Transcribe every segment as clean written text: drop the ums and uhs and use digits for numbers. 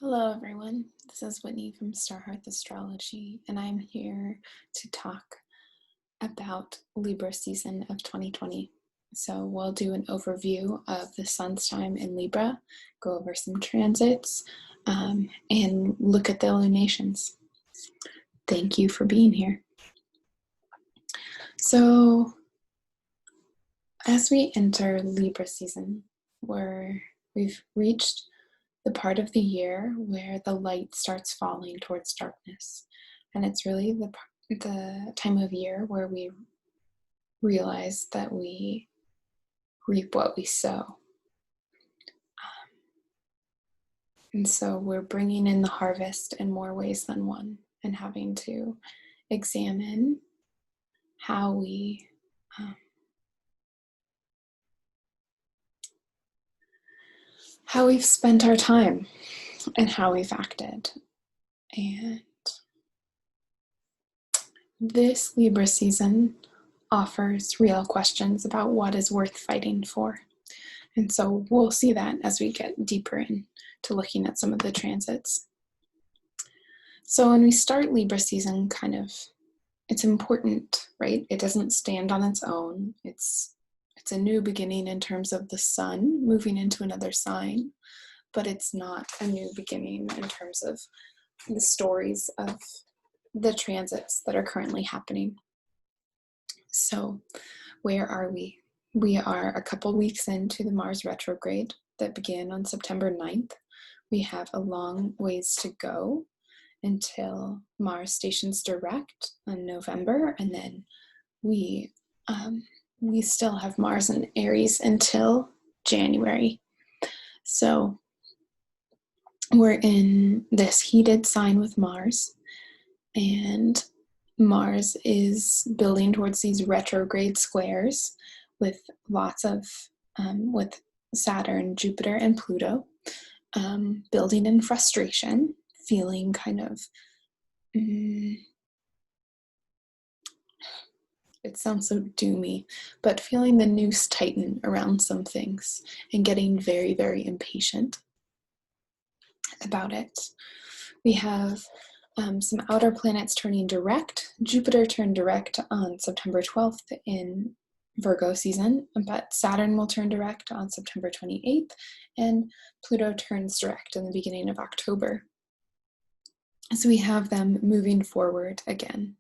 Hello, everyone. This is Whitney from Starhearth Astrology, and I'm here to talk about Libra season of 2020. So we'll do an overview of the sun's time in Libra, go over some transits, and look at the lunations. Thank you for being here. So as we enter Libra season, we've reached the part of the year where the light starts falling towards darkness. And it's really the time of year where we realize that we reap what we sow. And so we're bringing in the harvest in more ways than one and having to examine how we've spent our time and how we've acted. And this Libra season offers real questions about what is worth fighting for. And so we'll see that as we get deeper into looking at some of the transits. So when we start Libra season, it's important, right? It doesn't stand on its own. It's a new beginning in terms of the sun moving into another sign, but it's not a new beginning in terms of the stories of the transits that are currently happening. So where are we? We are a couple weeks into the Mars retrograde that began on September 9th. We have a long ways to go until Mars stations direct in November, and then we still have Mars in Aries until January. So we're in this heated sign with Mars, and Mars is building towards these retrograde squares with lots of, with Saturn, Jupiter, and Pluto, building in frustration, feeling kind of, it sounds so doomy, but feeling the noose tighten around some things and getting very, very impatient about it. We have some outer planets turning direct. Jupiter turned direct on September 12th in Virgo season, but Saturn will turn direct on September 28th, and Pluto turns direct in the beginning of October. So we have them moving forward again.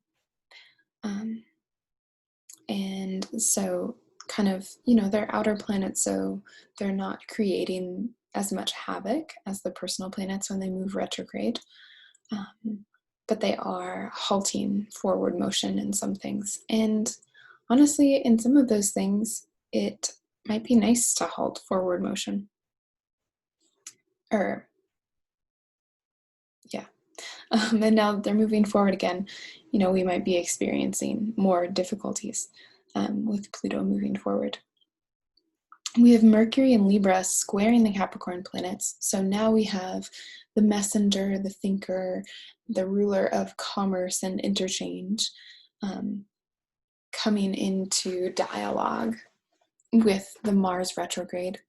And so they're outer planets, so they're not creating as much havoc as the personal planets when they move retrograde. But they are halting forward motion in some things. And honestly, in some of those things, it might be nice to halt forward motion. And now that they're moving forward again, we might be experiencing more difficulties with Pluto moving forward. We have Mercury and Libra squaring the Capricorn planets. So now we have the messenger, the thinker, the ruler of commerce and interchange coming into dialogue with the Mars retrograde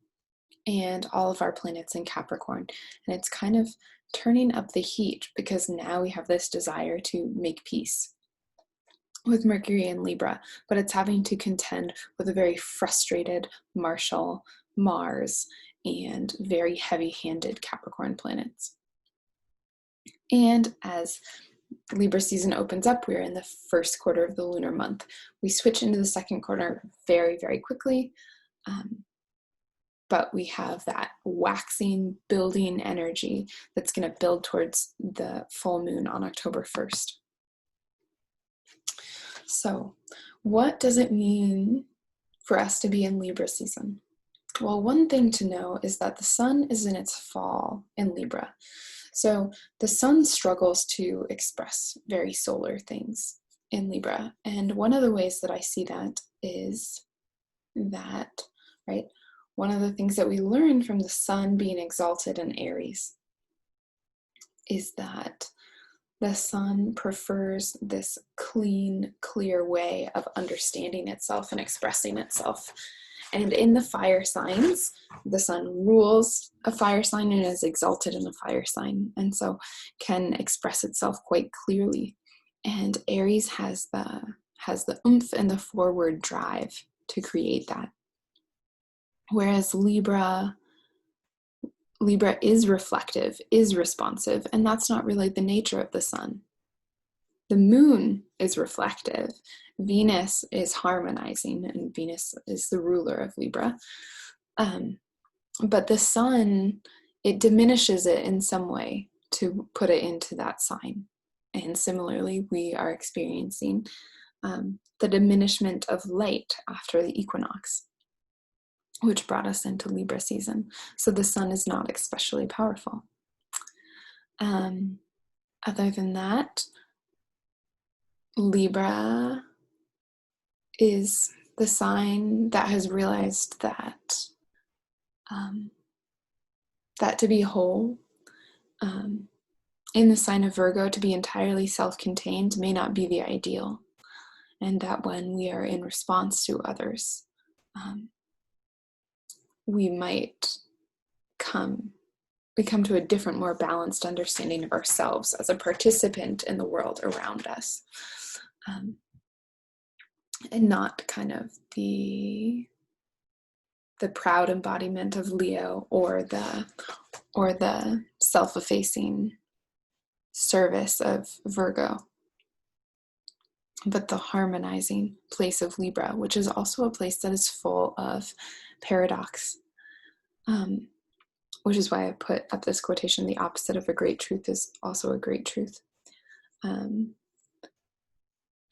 and all of our planets in Capricorn. And it's kind of turning up the heat because now we have this desire to make peace with Mercury and Libra, but it's having to contend with a very frustrated, martial Mars and very heavy-handed Capricorn planets. And as Libra season opens up, we're in the first quarter of the lunar month. We switch into the second quarter very, very quickly, but we have that waxing, building energy that's going to build towards the full moon on October 1st. So what does it mean for us to be in Libra season? Well, one thing to know is that the sun is in its fall in Libra. So the sun struggles to express very solar things in Libra. And one of the ways that I see that is that, right, one of the things that we learn from the sun being exalted in Aries is that the sun prefers this clean, clear way of understanding itself and expressing itself. And in the fire signs, the sun rules a fire sign and is exalted in a fire sign, and so can express itself quite clearly. And Aries has the oomph and the forward drive to create that. Whereas Libra is reflective, is responsive, and that's not really the nature of the sun. The moon is reflective. Venus is harmonizing, and Venus is the ruler of Libra. But the sun, it diminishes it in some way to put it into that sign. And similarly, we are experiencing the diminishment of light after the equinox, which brought us into Libra season. So the sun is not especially powerful. Other than that, Libra is the sign that has realized that that to be whole, in the sign of Virgo, to be entirely self-contained may not be the ideal, and that when we are in response to others, we might come to a different, more balanced understanding of ourselves as a participant in the world around us, and not kind of the proud embodiment of Leo or the self-effacing service of Virgo, but the harmonizing place of Libra, which is also a place that is full of paradox, which is why I put up this quotation: the opposite of a great truth is also a great truth.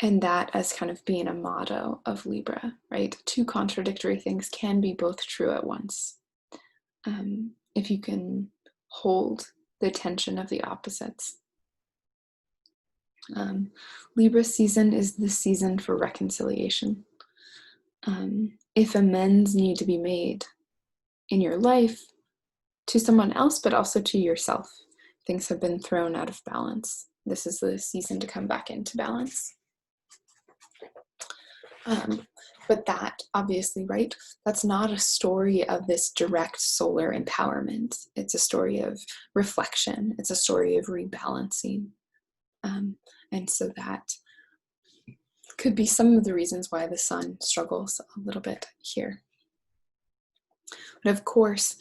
And that as kind of being a motto of Libra, right? Two contradictory things can be both true at once. If you can hold the tension of the opposites. Libra season is the season for reconciliation. If amends need to be made in your life to someone else, but also to yourself, things have been thrown out of balance. This is the season to come back into balance. But that, obviously, right, that's not a story of this direct solar empowerment. It's a story of reflection. It's a story of rebalancing. And so that could be some of the reasons why the sun struggles a little bit here. But of course,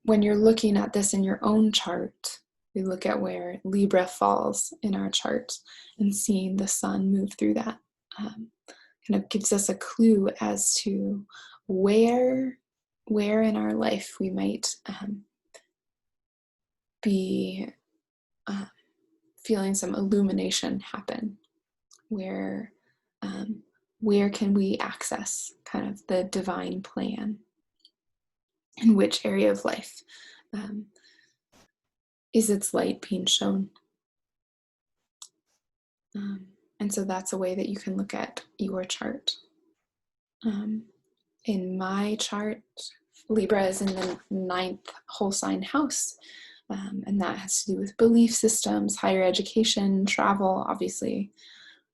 when you're looking at this in your own chart, we look at where Libra falls in our chart, and seeing the sun move through that kind of gives us a clue as to where in our life we might be feeling some illumination happen. Where can we access kind of the divine plan? In which area of life is its light being shown? And so that's a way that you can look at your chart. In my chart, Libra is in the 9th whole sign house, and that has to do with belief systems, higher education, travel. Obviously,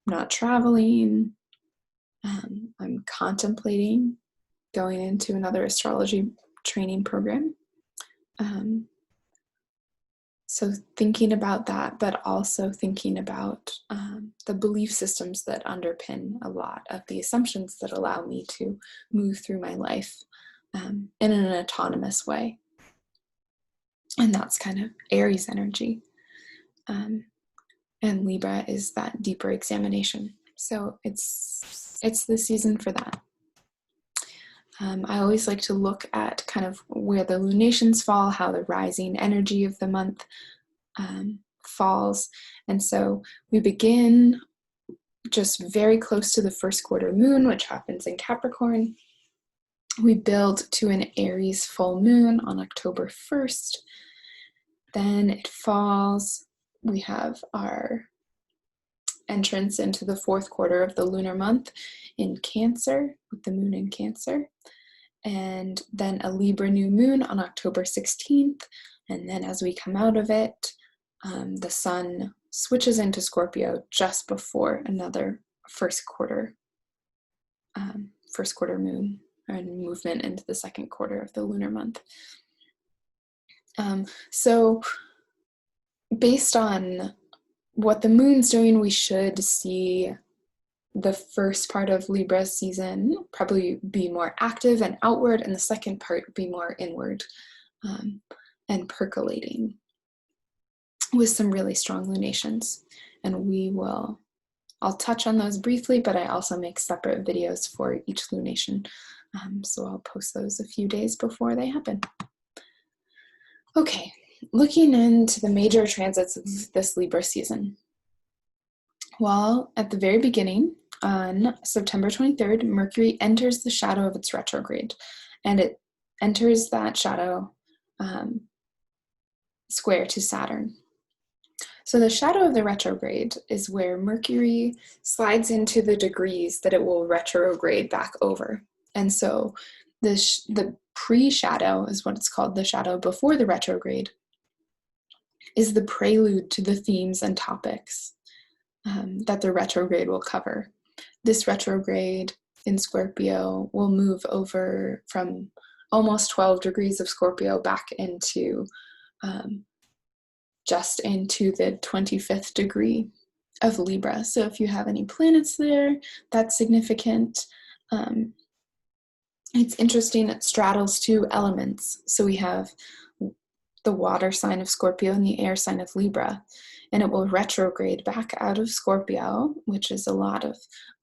I'm not traveling. I'm contemplating going into another astrology training program. So thinking about that, but also thinking about the belief systems that underpin a lot of the assumptions that allow me to move through my life in an autonomous way. And that's kind of Aries energy. And Libra is that deeper examination. So it's the season for that. I always like to look at kind of where the lunations fall, how the rising energy of the month falls. And so we begin just very close to the first quarter moon, which happens in Capricorn. We build to an Aries full moon on October 1st. Then it falls. We have our entrance into the fourth quarter of the lunar month in Cancer, with the moon in Cancer. And then a Libra new moon on October 16th. And then as we come out of it, the sun switches into Scorpio just before another first quarter moon, and movement into the second quarter of the lunar month. So based on what the moon's doing, we should see the first part of Libra season probably be more active and outward, and the second part be more inward and percolating with some really strong lunations. And I'll touch on those briefly, but I also make separate videos for each lunation. So I'll post those a few days before they happen. Okay, looking into the major transits of this Libra season. Well, at the very beginning, on September 23rd, Mercury enters the shadow of its retrograde, and it enters that shadow square to Saturn. So the shadow of the retrograde is where Mercury slides into the degrees that it will retrograde back over. And so the pre-shadow is what it's called, the shadow before the retrograde, is the prelude to the themes and topics that the retrograde will cover. This retrograde in Scorpio will move over from almost 12 degrees of Scorpio back into just into the 25th degree of Libra. So if you have any planets there, that's significant. It's interesting, it straddles two elements. So we have the water sign of Scorpio and the air sign of Libra, and it will retrograde back out of Scorpio, which is a lot of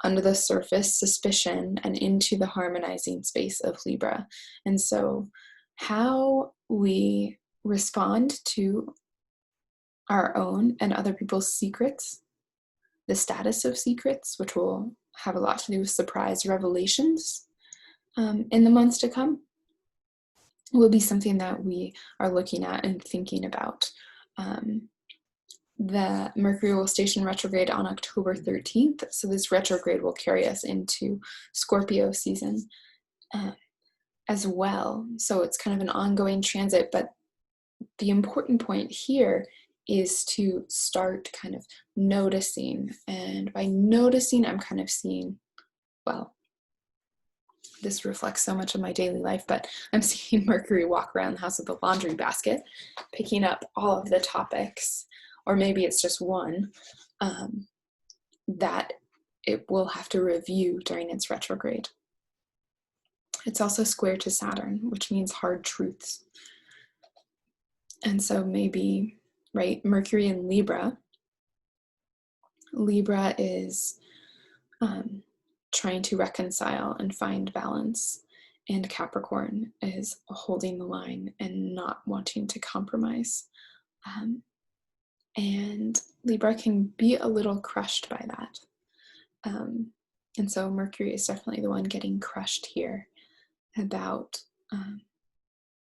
under the surface suspicion, and into the harmonizing space of Libra. And so how we respond to our own and other people's secrets, the status of secrets, which will have a lot to do with surprise revelations in the months to come, will be something that we are looking at and thinking about. The Mercury will station retrograde on October 13th, so this retrograde will carry us into Scorpio season as well. So it's kind of an ongoing transit, but the important point here is to start kind of noticing. And by noticing, I'm kind of seeing, well, this reflects so much of my daily life, but I'm seeing Mercury walk around the house with a laundry basket, picking up all of the topics, or maybe it's just one, that it will have to review during its retrograde. It's also square to Saturn, which means hard truths. And so maybe, right, Mercury in Libra. Libra is trying to reconcile and find balance, and Capricorn is holding the line and not wanting to compromise. And Libra can be a little crushed by that. And so Mercury is definitely the one getting crushed here about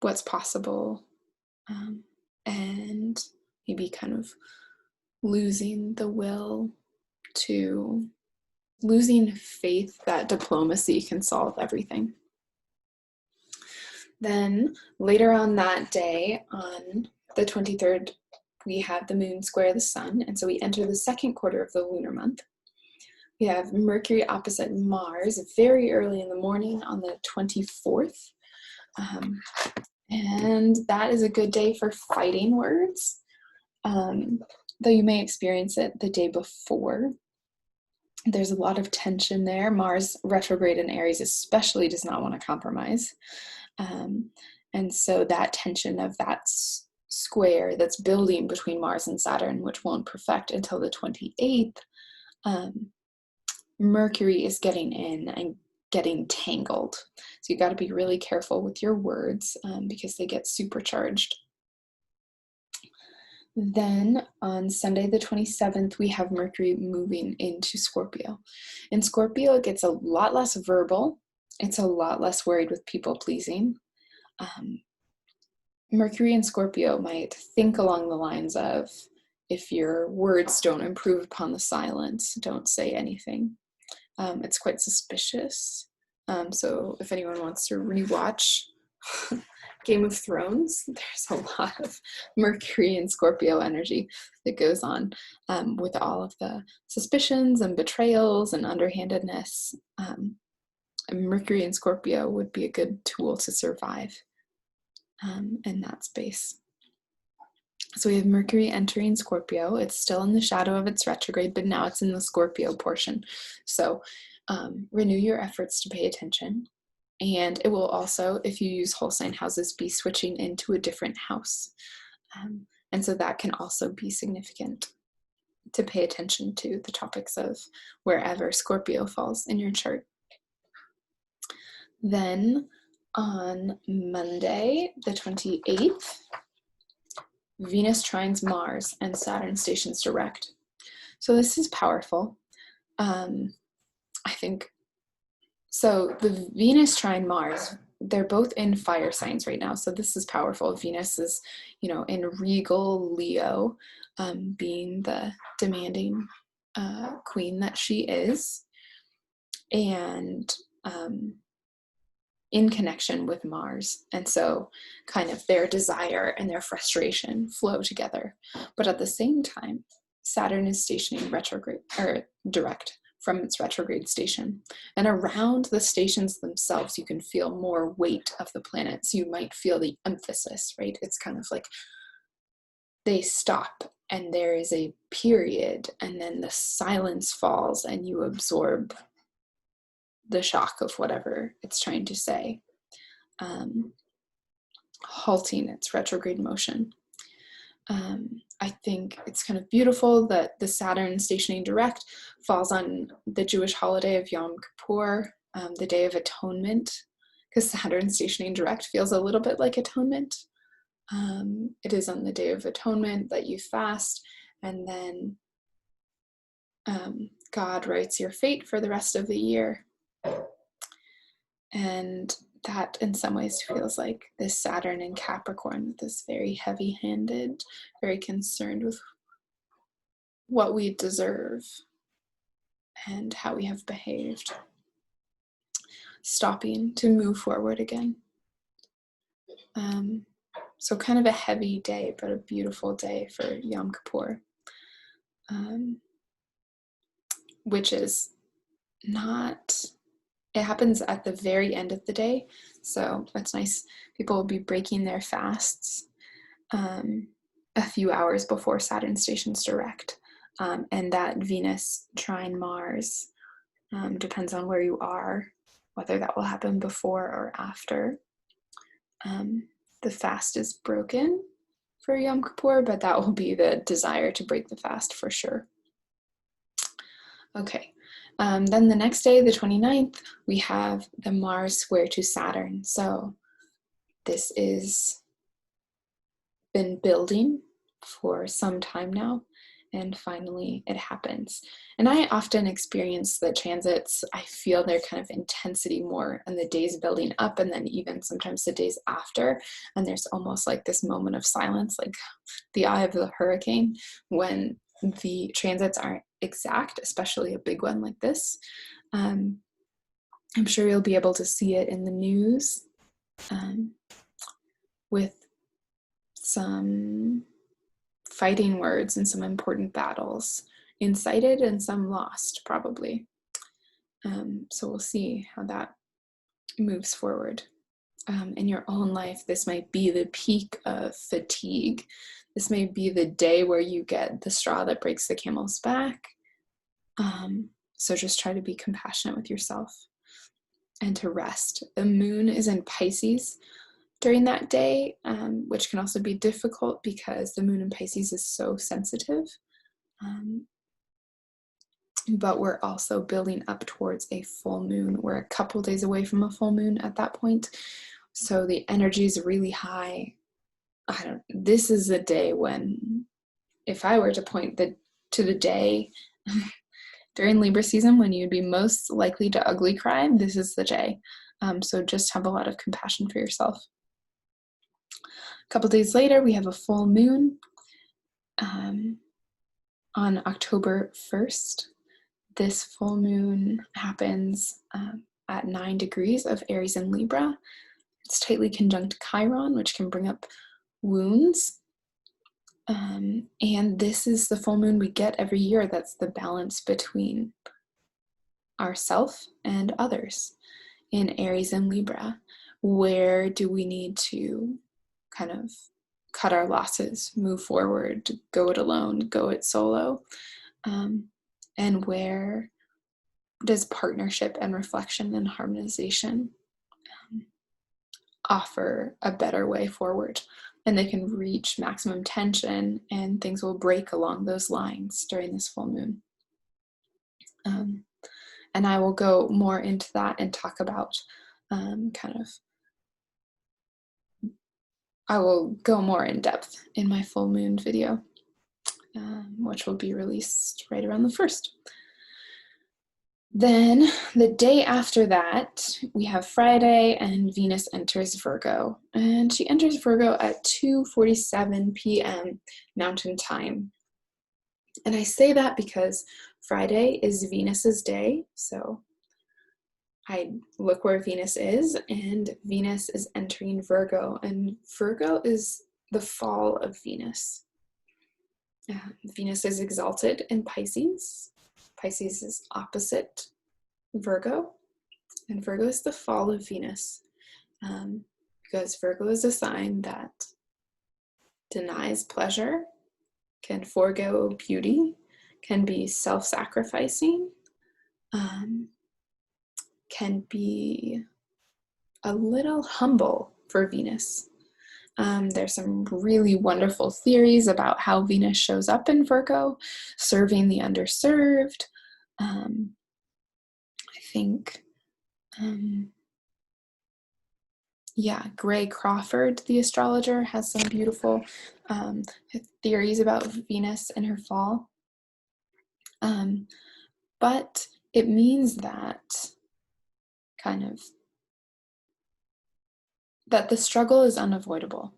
what's possible, and maybe kind of losing the will to, losing faith that diplomacy can solve everything. Then later on that day, on the 23rd, we have the moon square the sun, and so we enter the second quarter of the lunar month. We have Mercury opposite Mars very early in the morning on the 24th. And that is a good day for fighting words, though you may experience it the day before. There's a lot of tension there. Mars retrograde in Aries especially does not want to compromise. And so that tension of that square that's building between Mars and Saturn, which won't perfect until the 28th, Mercury is getting in and getting tangled. So you got to be really careful with your words because they get supercharged. Then on Sunday the 27th, we have Mercury moving into Scorpio. In Scorpio, it gets a lot less verbal. It's a lot less worried with people pleasing. Mercury in Scorpio might think along the lines of, if your words don't improve upon the silence, don't say anything. It's quite suspicious. So if anyone wants to rewatch Game of Thrones, there's a lot of Mercury and Scorpio energy that goes on with all of the suspicions and betrayals and underhandedness. Mercury and Scorpio would be a good tool to survive in that space. So we have Mercury entering Scorpio. It's still in the shadow of its retrograde, but now it's in the Scorpio portion. So renew your efforts to pay attention. And it will also, if you use whole sign houses, be switching into a different house. And so that can also be significant to pay attention to the topics of wherever Scorpio falls in your chart. Then on Monday, the 28th, Venus trines Mars and Saturn stations direct. So this is powerful. I think, so the Venus trine Mars, they're both in fire signs right now. So this is powerful. Venus is, in regal Leo, being the demanding queen that she is. And in connection with Mars. And so kind of their desire and their frustration flow together. But at the same time, Saturn is stationing retrograde or direct from its retrograde station. And around the stations themselves, you can feel more weight of the planets. You might feel the emphasis, right? It's kind of like they stop and there is a period, and then the silence falls and you absorb the shock of whatever it's trying to say, halting its retrograde motion. I think it's kind of beautiful that the Saturn stationing direct falls on the Jewish holiday of Yom Kippur, the Day of Atonement, because Saturn stationing direct feels a little bit like atonement. It is on the Day of Atonement that you fast, and then God writes your fate for the rest of the year. And that in some ways feels like this Saturn in Capricorn, this very heavy-handed, very concerned with what we deserve and how we have behaved, stopping to move forward again. So kind of a heavy day, but a beautiful day for Yom Kippur, which is not... It happens at the very end of the day, so that's nice. People will be breaking their fasts a few hours before Saturn stations direct, and that Venus trine Mars depends on where you are, whether that will happen before or after. The fast is broken for Yom Kippur, but that will be the desire to break the fast for sure. Okay. Then the next day, the 29th, we have the Mars square to Saturn. So this is been building for some time now, and finally it happens. And I often experience the transits, I feel their kind of intensity more in the days building up, and then even sometimes the days after. And there's almost like this moment of silence, like the eye of the hurricane, when the transits aren't exact, especially a big one like this. I'm sure you'll be able to see it in the news with some fighting words and some important battles incited and some lost, probably. So we'll see how that moves forward. In your own life, this might be the peak of fatigue. This may be the day where you get the straw that breaks the camel's back. So just try to be compassionate with yourself and to rest. The moon is in Pisces during that day, which can also be difficult because the moon in Pisces is so sensitive. But we're also building up towards a full moon. We're a couple days away from a full moon at that point. So the energy is really high. This is a day when, if I were to point to the day during Libra season when you'd be most likely to ugly cry, this is the day. So just have a lot of compassion for yourself. A couple days later, we have a full moon on October 1st. This full moon happens at 9 degrees of Aries and Libra. It's tightly conjunct Chiron, which can bring up wounds. And this is the full moon we get every year. That's the balance between ourself and others in Aries and Libra. Where do we need to kind of cut our losses, move forward, go it alone, go it solo? And where does partnership and reflection and harmonization offer a better way forward? And they can reach maximum tension, and things will break along those lines during this full moon. And I will go more into that and talk about I will go more in depth in my full moon video, which will be released right around the 1st. Then the day after that, we have Friday, and Venus enters Virgo. And she enters Virgo at 2:47 p.m. Mountain Time. And I say that because Friday is Venus's day. So I look where Venus is, and Venus is entering Virgo. And Virgo is the fall of Venus. Venus is exalted in Pisces. Pisces is opposite Virgo, and Virgo is the fall of Venus, because Virgo is a sign that denies pleasure, can forego beauty, can be self-sacrificing, can be a little humble for Venus. There's some really wonderful theories about how Venus shows up in Virgo, serving the underserved. I think, Gray Crawford, the astrologer, has some beautiful theories about Venus and her fall. But it means that that the struggle is unavoidable.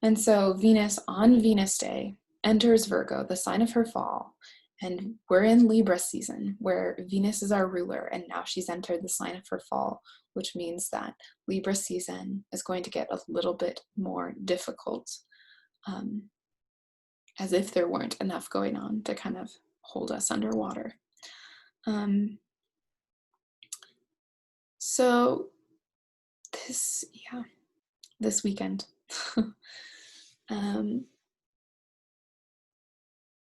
And so Venus on Venus Day enters Virgo, the sign of her fall, and we're in Libra season, where Venus is our ruler, and now she's entered the sign of her fall, which means that Libra season is going to get a little bit more difficult, as if there weren't enough going on to kind of hold us underwater. So this weekend,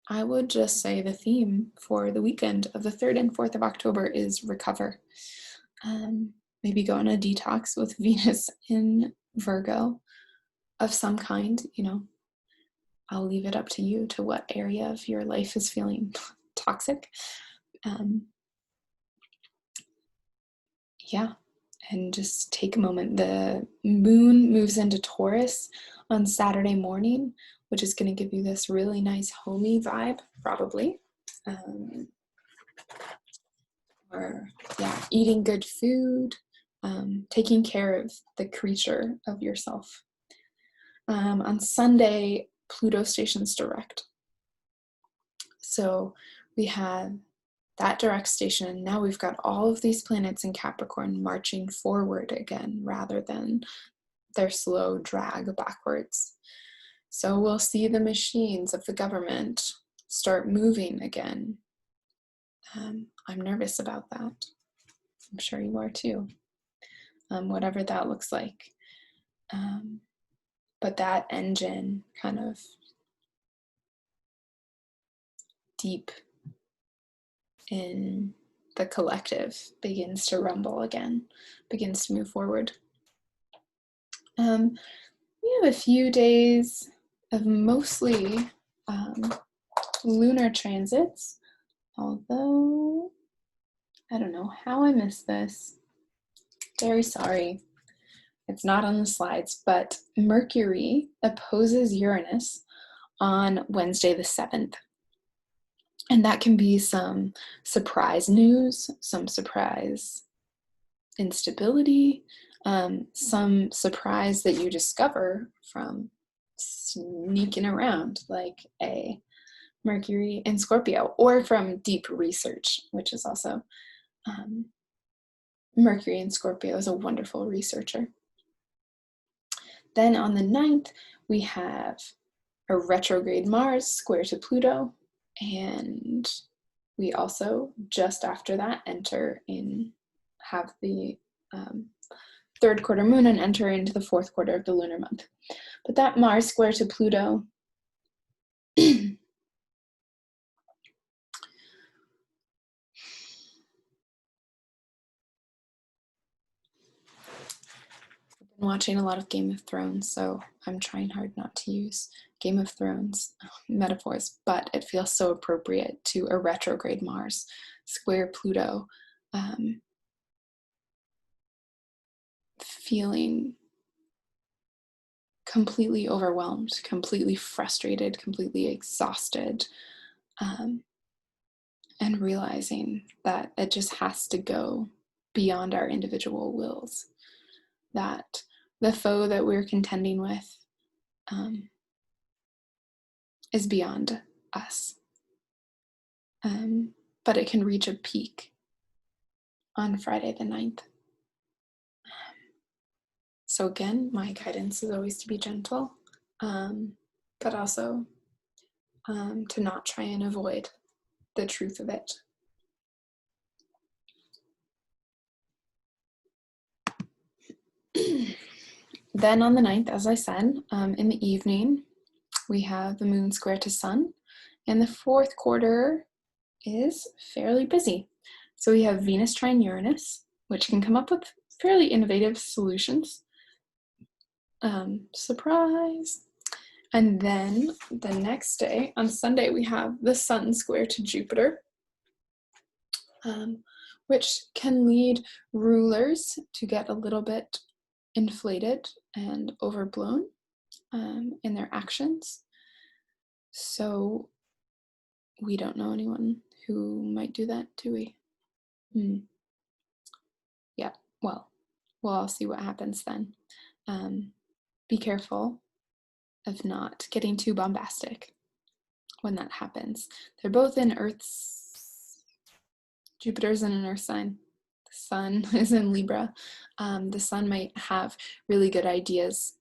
I would just say the theme for the weekend of the 3rd and 4th of October is recover. Maybe go on a detox with Venus in Virgo of some kind. I'll leave it up to you to what area of your life is feeling toxic. And just take a moment. The moon moves into Taurus on Saturday morning, which is going to give you this really nice homey vibe, probably. Eating good food, taking care of the creature of yourself. On Sunday, Pluto stations direct. So we have that direct station. Now we've got all of these planets in Capricorn marching forward again, rather than their slow drag backwards. So we'll see the machines of the government start moving again. I'm nervous about that. I'm sure you are too. Whatever that looks like. But that engine kind of deep in the collective begins to rumble again, begins to move forward. We have a few days of mostly lunar transits, although I don't know how I missed this. Very sorry. It's not on the slides, but Mercury opposes Uranus on Wednesday the 7th. And that can be some surprise news, some surprise instability, some surprise that you discover from sneaking around, like a Mercury in Scorpio, or from deep research, which is also Mercury in Scorpio is a wonderful researcher. Then on the 9th, we have a retrograde Mars square to Pluto, and we also, just after that, have the third quarter moon and enter into the fourth quarter of the lunar month. But that Mars square to Pluto watching a lot of Game of Thrones, so I'm trying hard not to use Game of Thrones metaphors, but it feels so appropriate to a retrograde Mars square Pluto, feeling completely overwhelmed, completely frustrated, completely exhausted, and realizing that it just has to go beyond our individual wills, that the foe that we're contending with is beyond us. But it can reach a peak on Friday the 9th. So again, my guidance is always to be gentle, but also to not try and avoid the truth of it. Then on the 9th, as I said, in the evening, we have the moon square to sun, and the fourth quarter is fairly busy. So we have Venus trine Uranus, which can come up with fairly innovative solutions. Surprise! And then the next day, on Sunday, we have the sun square to Jupiter, which can lead rulers to get a little bit inflated and overblown in their actions. So we don't know anyone who might do that, do we? Yeah, well, we'll all see what happens then. Be careful of not getting too bombastic when that happens. They're both in Jupiter's in an Earth sign. The sun is in Libra. The sun might have really good ideas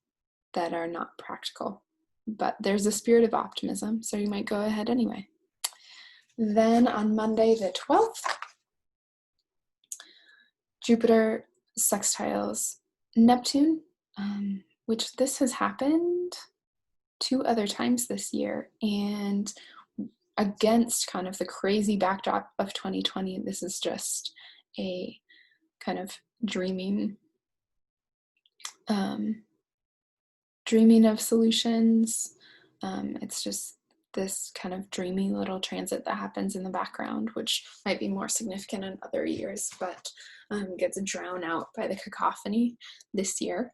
that are not practical, but there's a spirit of optimism, so you might go ahead anyway. Then on Monday the 12th, Jupiter sextiles Neptune, which this has happened 2 other times this year, and against kind of the crazy backdrop of 2020, this is just a kind of dreaming of solutions. It's just this kind of dreamy little transit that happens in the background, which might be more significant in other years, but gets drowned out by the cacophony this year.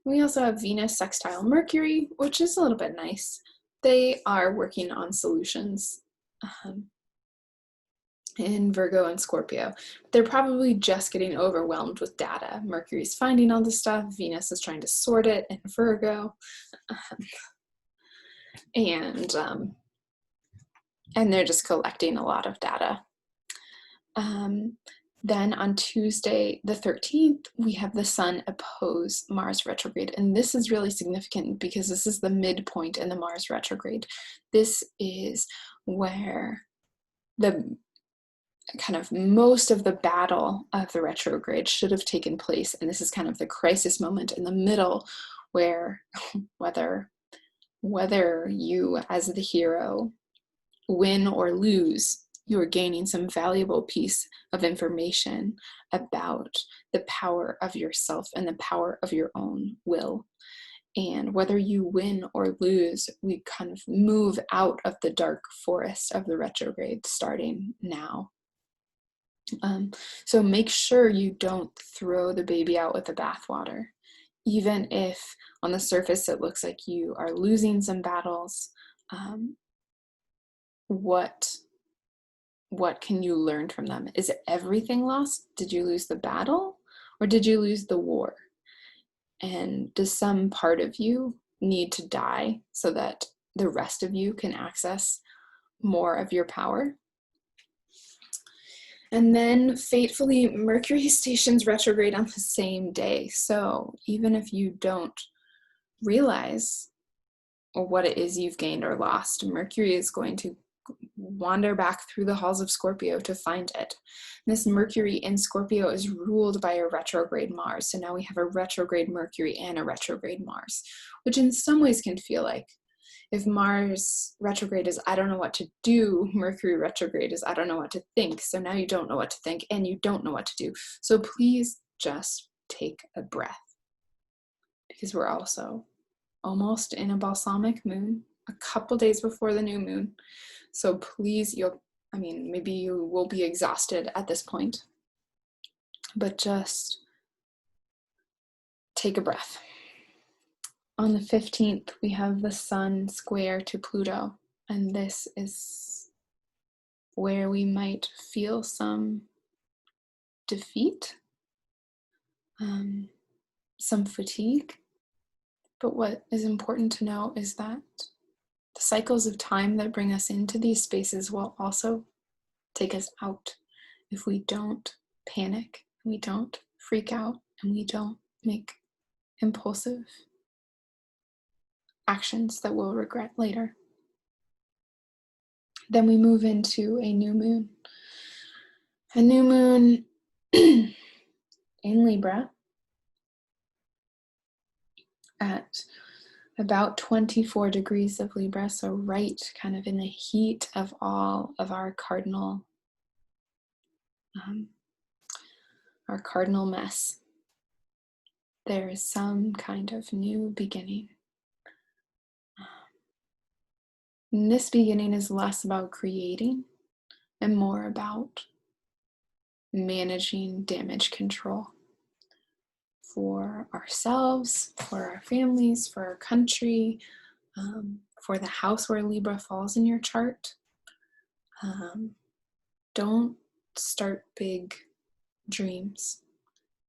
We also have Venus sextile Mercury, which is a little bit nice. They are working on solutions in Virgo and Scorpio. They're probably just getting overwhelmed with data. Mercury's finding all this stuff. Venus is trying to sort it in Virgo. And they're just collecting a lot of data. Then on Tuesday, the 13th, we have the Sun oppose Mars retrograde. And this is really significant because this is the midpoint in the Mars retrograde. This is where the kind of most of the battle of the retrograde should have taken place. And this is kind of the crisis moment in the middle where whether you as the hero win or lose, you are gaining some valuable piece of information about the power of yourself and the power of your own will. And whether you win or lose, we kind of move out of the dark forest of the retrograde starting now. So make sure you don't throw the baby out with the bathwater. Even if on the surface it looks like you are losing some battles, what can you learn from them? Is everything lost? Did you lose the battle, or did you lose the war? And does some part of you need to die so that the rest of you can access more of your power? And then fatefully, Mercury stations retrograde on the same day. So even if you don't realize what it is you've gained or lost, Mercury is going to wander back through the halls of Scorpio to find it. This Mercury in Scorpio is ruled by a retrograde Mars. So now we have a retrograde Mercury and a retrograde Mars, which in some ways can feel like, if Mars retrograde is I don't know what to do, Mercury retrograde is I don't know what to think. So now you don't know what to think and you don't know what to do. So please just take a breath, because we're also almost in a balsamic moon, a couple days before the new moon. So please, maybe you will be exhausted at this point, but just take a breath. On the 15th, we have the Sun square to Pluto, and this is where we might feel some defeat, some fatigue. But what is important to know is that the cycles of time that bring us into these spaces will also take us out if we don't panic, we don't freak out, and we don't make impulsive actions that we'll regret later. Then we move into a new moon. A new moon in Libra at about 24 degrees of Libra, so right kind of in the heat of all of our cardinal mess. There is some kind of new beginning. And this beginning is less about creating and more about managing damage control for ourselves, for our families, for our country, for the house where Libra falls in your chart. Don't start big dreams.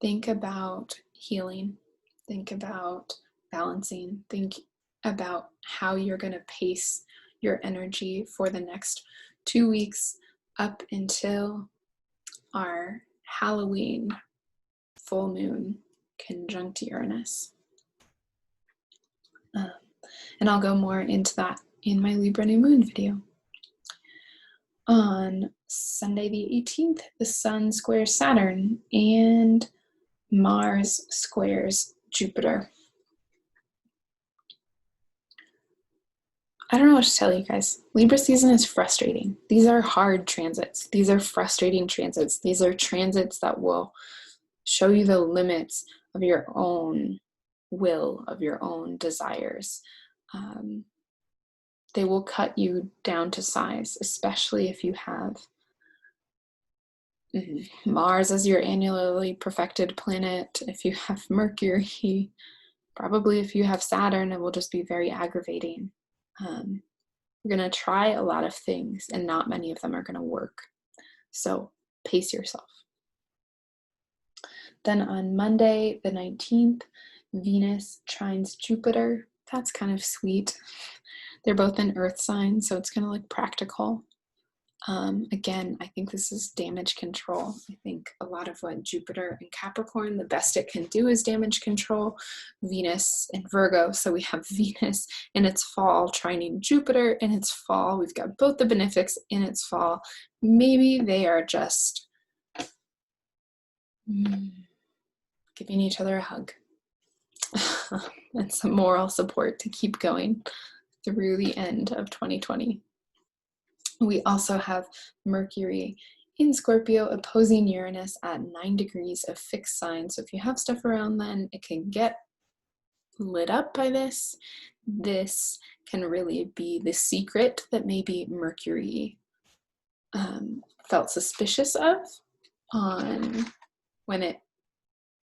Think about healing. Think about balancing. Think about how you're going to pace your energy for the next 2 weeks up until our Halloween full moon conjunct Uranus. And I'll go more into that in my Libra new moon video. On Sunday the 18th, the Sun squares Saturn and Mars squares Jupiter. I don't know what to tell you guys. Libra season is frustrating. These are hard transits. These are frustrating transits. These are transits that will show you the limits of your own will, of your own desires. They will cut you down to size, especially if you have Mars as your annually perfected planet. If you have Mercury, probably if you have Saturn, it will just be very aggravating. You're going to try a lot of things and not many of them are going to work. So pace yourself. Then on Monday, the 19th, Venus trines Jupiter. That's kind of sweet. They're both in Earth signs, so it's going to look practical. Again, I think this is damage control. I think a lot of what Jupiter and Capricorn, the best it can do is damage control. Venus and Virgo, so we have Venus in its fall trining Jupiter in its fall. We've got both the benefics in its fall. Maybe they are just giving each other a hug and some moral support to keep going through the end of 2020. We also have Mercury in Scorpio opposing Uranus at 9 degrees of fixed sign. So if you have stuff around then, it can get lit up by this. This can really be the secret that maybe Mercury felt suspicious of when it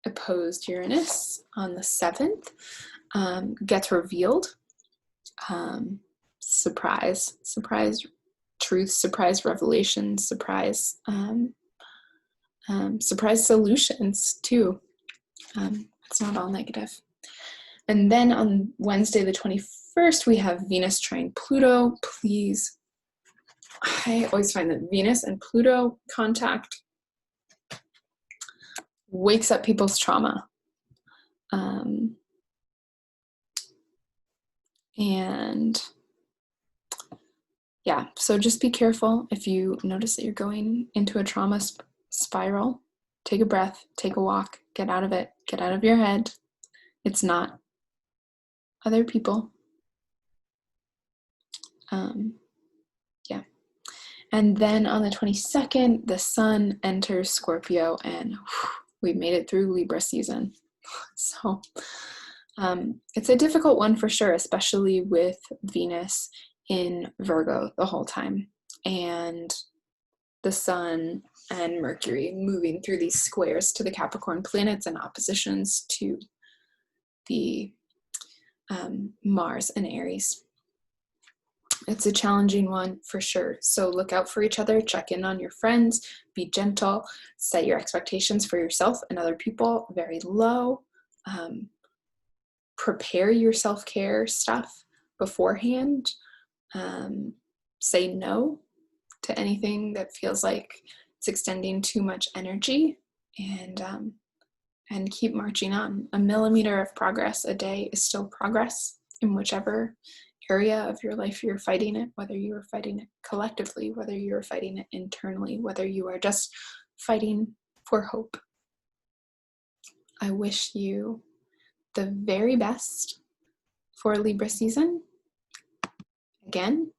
opposed Uranus on the 7th. Gets revealed. Surprise truth, surprise revelations, surprise solutions too. It's not all negative. And then on Wednesday the 21st, we have Venus trine Pluto. Please, I always find that Venus and Pluto contact wakes up people's trauma. And yeah, so just be careful if you notice that you're going into a trauma spiral. Take a breath, take a walk, get out of it, get out of your head. It's not other people. Yeah. And then on the 22nd, the sun enters Scorpio, and we made it through Libra season. So it's a difficult one for sure, especially with Venus in Virgo the whole time, and the sun and Mercury moving through these squares to the Capricorn planets and oppositions to the Mars and Aries. It's a challenging one for sure. So look out for each other, check in on your friends, be gentle, set your expectations for yourself and other people very low. Prepare your self-care stuff beforehand. Say no to anything that feels like it's extending too much energy, and keep marching on. A millimeter of progress a day is still progress in whichever area of your life you're fighting it, whether you are fighting it collectively, whether you are fighting it internally, whether you are just fighting for hope. I wish you the very best for Libra season. Again,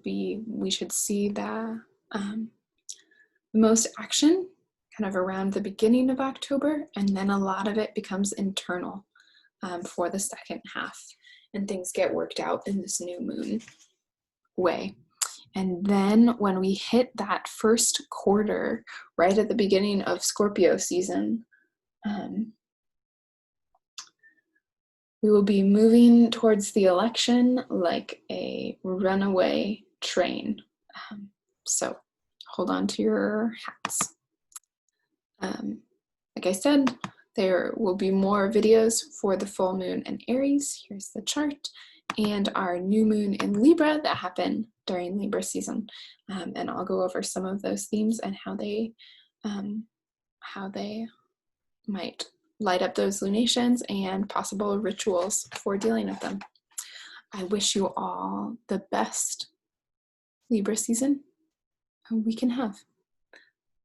we should see the most action kind of around the beginning of October, and then a lot of it becomes internal for the second half, and things get worked out in this new moon way. And then when we hit that first quarter, right at the beginning of Scorpio season, we will be moving towards the election like a runaway train. So hold on to your hats. Like I said, there will be more videos for the full moon in Aries. Here's the chart. And our new moon in Libra that happen during Libra season. And I'll go over some of those themes and how they might light up those lunations and possible rituals for dealing with them. I wish you all the best Libra season we can have.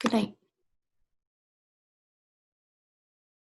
Good night.